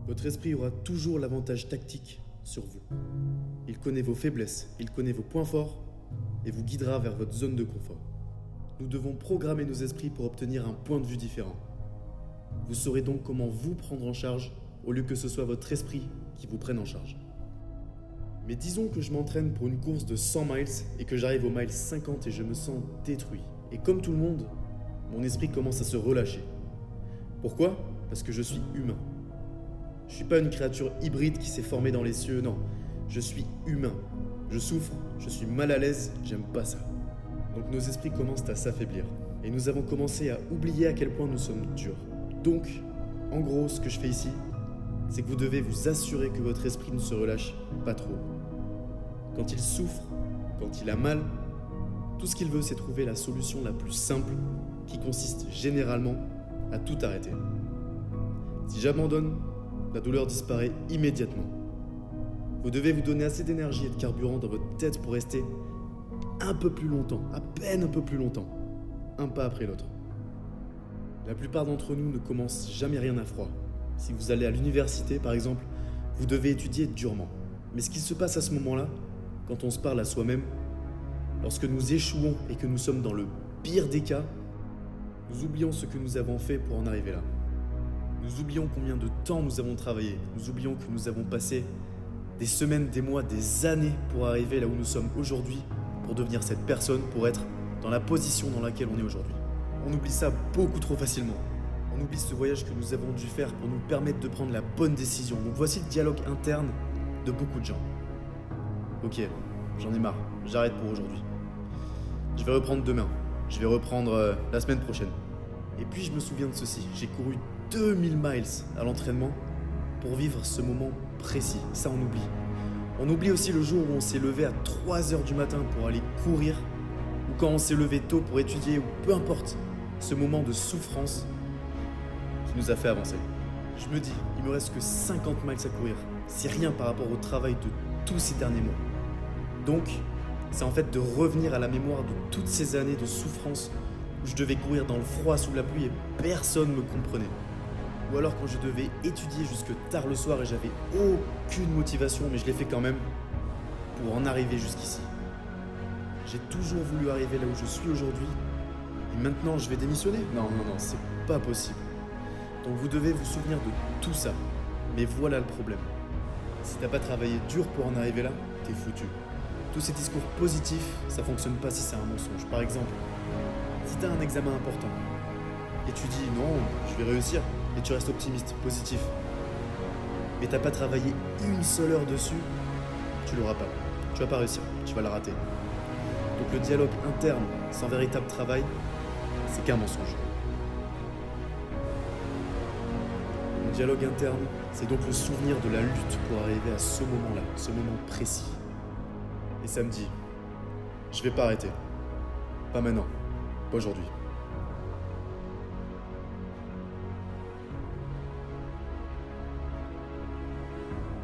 Votre esprit aura toujours l'avantage tactique sur vous. Il connaît vos faiblesses, il connaît vos points forts et vous guidera vers votre zone de confort. Nous devons programmer nos esprits pour obtenir un point de vue différent. Vous saurez donc comment vous prendre en charge au lieu que ce soit votre esprit qui vous prenne en charge. Mais disons que je m'entraîne pour une course de 100 miles et que j'arrive au mile 50 et je me sens détruit. Et comme tout le monde, mon esprit commence à se relâcher. Pourquoi ? Parce que je suis humain. Je suis pas une créature hybride qui s'est formée dans les cieux, non. Je suis humain. Je souffre, je suis mal à l'aise, j'aime pas ça. Donc nos esprits commencent à s'affaiblir. Et nous avons commencé à oublier à quel point nous sommes durs. Donc, en gros, ce que je fais ici, c'est que vous devez vous assurer que votre esprit ne se relâche pas trop. Quand il souffre, quand il a mal, tout ce qu'il veut, c'est trouver la solution la plus simple, qui consiste généralement à tout arrêter. Si j'abandonne, la douleur disparaît immédiatement. Vous devez vous donner assez d'énergie et de carburant dans votre tête pour rester un peu plus longtemps, à peine un peu plus longtemps, un pas après l'autre. La plupart d'entre nous ne commencent jamais rien à froid. Si vous allez à l'université, par exemple, vous devez étudier durement. Mais ce qui se passe à ce moment-là, quand on se parle à soi-même, lorsque nous échouons et que nous sommes dans le pire des cas, nous oublions ce que nous avons fait pour en arriver là. Nous oublions combien de temps nous avons travaillé. Nous oublions que nous avons passé des semaines, des mois, des années pour arriver là où nous sommes aujourd'hui, pour devenir cette personne, pour être dans la position dans laquelle on est aujourd'hui. On oublie ça beaucoup trop facilement. On oublie ce voyage que nous avons dû faire pour nous permettre de prendre la bonne décision. Donc voici le dialogue interne de beaucoup de gens. Ok, j'en ai marre, j'arrête pour aujourd'hui. Je vais reprendre demain, je vais reprendre la semaine prochaine. Et puis je me souviens de ceci, j'ai couru 2000 miles à l'entraînement pour vivre ce moment précis. Ça on oublie. On oublie aussi le jour où on s'est levé à 3h du matin pour aller courir, ou quand on s'est levé tôt pour étudier, ou peu importe, ce moment de souffrance qui nous a fait avancer. Je me dis, il me reste que 50 miles à courir. C'est rien par rapport au travail de tous ces derniers mois. Donc, c'est en fait de revenir à la mémoire de toutes ces années de souffrance où je devais courir dans le froid sous la pluie et personne ne me comprenait. Ou alors quand je devais étudier jusque tard le soir et j'avais aucune motivation, mais je l'ai fait quand même pour en arriver jusqu'ici. J'ai toujours voulu arriver là où je suis aujourd'hui et maintenant je vais démissionner ? Non, c'est pas possible. Donc vous devez vous souvenir de tout ça. Mais voilà le problème. Si t'as pas travaillé dur pour en arriver là, t'es foutu. Tous ces discours positifs, ça fonctionne pas si c'est un mensonge. Par exemple, si t'as un examen important et tu dis non, je vais réussir, et tu restes optimiste, positif, mais t'as pas travaillé une seule heure dessus, tu l'auras pas. Tu vas pas réussir, tu vas la rater. Donc le dialogue interne sans véritable travail, c'est qu'un mensonge. Le dialogue interne, c'est donc le souvenir de la lutte pour arriver à ce moment-là, ce moment précis. Et ça me dit, je vais pas arrêter. Pas maintenant, pas aujourd'hui.